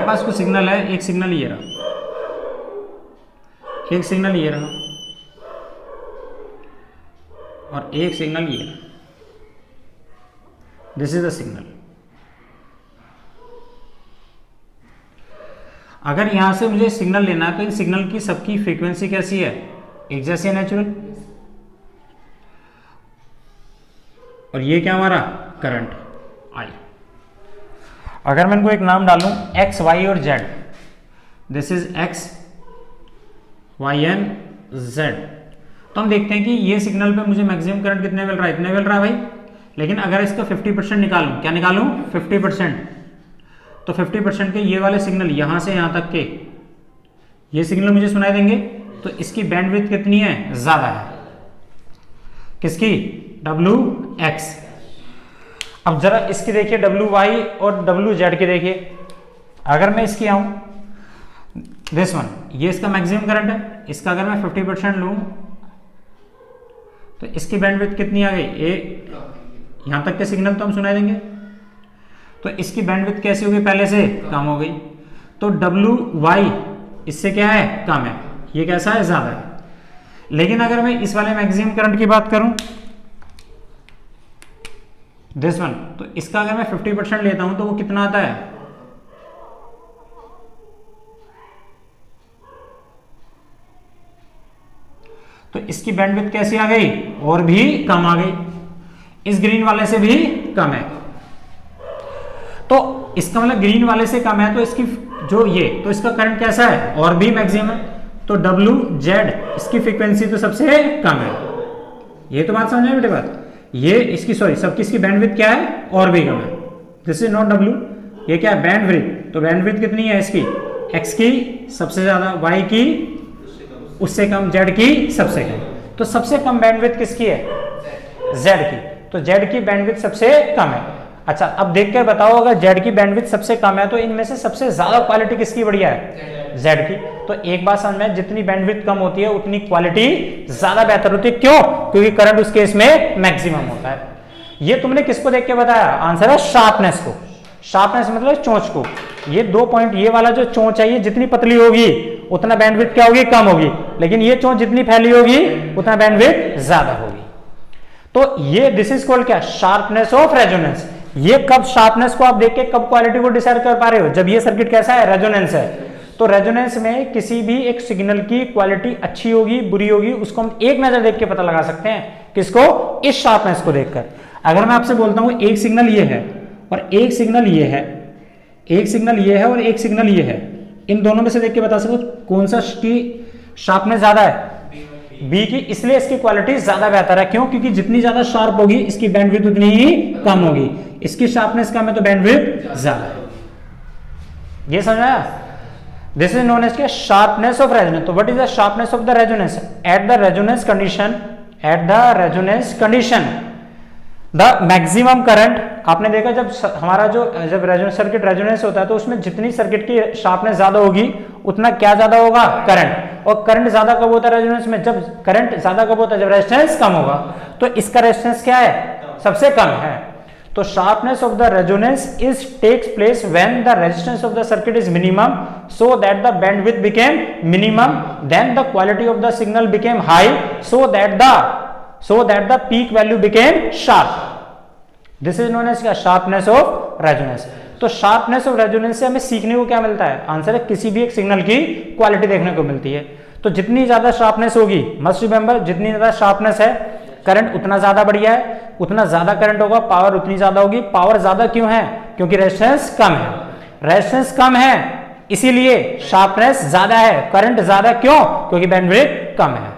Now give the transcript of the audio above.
हमारे पास कुछ सिग्नल है, एक सिग्नल ये रहा, एक सिग्नल ये रहा और एक सिग्नल ये रहा। This is the signal. अगर यहां से मुझे सिग्नल लेना है तो इन सिग्नल की सबकी फ्रीक्वेंसी कैसी है? एक जैसी है, नेचुरल। और ये क्या हमारा करंट आई। अगर मैं इनको एक नाम डालूं एक्स वाई और Z, this is X Y and Z, तो हम देखते हैं कि ये सिग्नल पे मुझे मैक्सिमम करंट कितने मिल रहा है? इतने मिल रहा है भाई। लेकिन अगर इसका 50% निकालूं, क्या निकालूं? 50%। तो 50% के ये वाले सिग्नल यहां से यहां तक के ये सिग्नल मुझे सुनाई देंगे, तो इसकी बैंडविड्थ कितनी है? ज्यादा है। किसकी? WX। अब जरा इसकी देखिए WY और WZ की देखिए। अगर मैं इसकी आऊं दिस वन, ये इसका मैक्सिमम करंट है, इसका अगर मैं 50% लूं तो इसकी बैंडविड्थ कितनी आ गई? यहां तक के सिग्नल तो हम सुनाई देंगे, तो इसकी बैंडविड्थ कैसी होगी? पहले से कम हो गई। तो WY इससे क्या है? कम है। ये कैसा है? ज्यादा है। लेकिन अगर मैं इस वाले मैक्सिमम करंट की बात करूं दिस वन, तो इसका अगर मैं 50% लेता हूं तो वो कितना आता है? तो इसकी बैंडविड्थ कैसी आ गई? और भी कम आ गई। इस ग्रीन वाले से भी कम है। तो इसका मतलब ग्रीन वाले से कम है, तो इसकी जो ये, तो इसका करंट कैसा है? और भी मैक्सिमम है। तो WZ इसकी फ्रीक्वेंसी तो सबसे कम है। ये तो बात समझ में बेटे बात। ये इसकी सबकी इसकी बैंडविड्थ क्या है? और भी कम है। दिस इज नॉट W, ये क्या है? बैंडविड्थ। तो बैंडविड्थ कितनी है इसकी? X की सबसे ज्यादा, Y की उससे कम, Z की सबसे कम। तो सबसे कम बैंडविड्थ किसकी है? Z की। तो Z की बैंडविड्थ सबसे कम है। अच्छा, अब देख कर बताओ, अगर Z की बैंडविड्थ सबसे कम है तो इनमें से सबसे ज्यादा क्वालिटी किसकी बढ़िया है? Z की। तो एक बात समझ में, जितनी बैंडविड्थ कम होती है उतनी क्वालिटी ज्यादा बेहतर होती है। क्यों? क्योंकि करंट उस केस में मैक्सिमम होता है। ये तुमने किसको देख के बताया? आंसर है शार्पनेस को। शार्पनेस मतलब चोंच को। ये 2 पॉइंट, ये वाला जो चोंच है ये जितनी पतली होगी उतना बैंडविड्थ क्या होगी? कम होगी। लेकिन ये चोंच जितनी फैली होगी उतना बैंडविड्थ ज्यादा होगी। तो ये दिस इज कॉल्ड क्या? Sharpness of resonance. ये कब शार्पनेस को आप देख के कब क्वालिटी को डिसाइड कर पा रहे हो? जब ये सर्किट कैसा है? रेजोनेंस है। तो रेजोनेंस में किसी भी एक सिग्नल की क्वालिटी अच्छी होगी बुरी होगी उसको हम एक नजर देख के पता लगा सकते हैं। किसको? इस शार्पनेस को देखकर। अगर मैं आपसे बोलता हूं एक सिग्नल ये है और एक सिग्नल ये है, एक सिग्नल ये है और एक सिग्नल ये है, इन दोनों में से देख के बता सको कौन सा की शार्पनेस ज्यादा है? बी की। इसलिए इसकी क्वालिटी ज्यादा बेहतर है। क्यों? क्योंकि जितनी ज्यादा शार्प होगी इसकी बैंडविड्थ उतनी ही कम होगी। इसकी शार्पनेस कम है तो बैंडविड्थ ज्यादा है। ये समझा? दिस इज नोन एज के शार्पनेस ऑफ रेजोनेंस। तो what is the sharpness of the resonance? At the resonance condition, at the resonance condition the maximum current. आपने देखा जब हमारा जब रेजोनेंस सर्किट रेजोनेंस होता है तो उसमें जितनी सर्किट की शार्पनेस ज्यादा होगी उतना क्या ज्यादा होगा? करंट। और करंट ज्यादा कब होता है रेजोनेंस में? जब करंट ज्यादा कब होता है? जब रेजिस्टेंस कम होगा। तो इसका रेजिस्टेंस क्या है? सबसे कम है। तो sharpness of the resonance is takes place when the resistance of the circuit is minimum, so that the bandwidth became minimum, then the quality of the signal became high, so that the peak value became sharp. This is known as sharpness of resonance. तो sharpness of resonance से हमें सीखने को क्या मिलता है? Answer है किसी भी एक सिग्नल की क्वालिटी देखने को मिलती है। तो जितनी ज्यादा शार्पनेस होगी, मस्ट रिमेंबर, जितनी ज्यादा शार्पनेस है करंट उतना ज्यादा बढ़िया है, उतना ज्यादा करंट होगा, पावर उतनी ज्यादा होगी। पावर ज्यादा क्यों है? क्योंकि रेजिस्टेंस कम है। रेजिस्टेंस कम है इसीलिए शार्पनेस ज्यादा है, करंट ज्यादा क्यों? क्योंकि बैंडविड्थ कम है।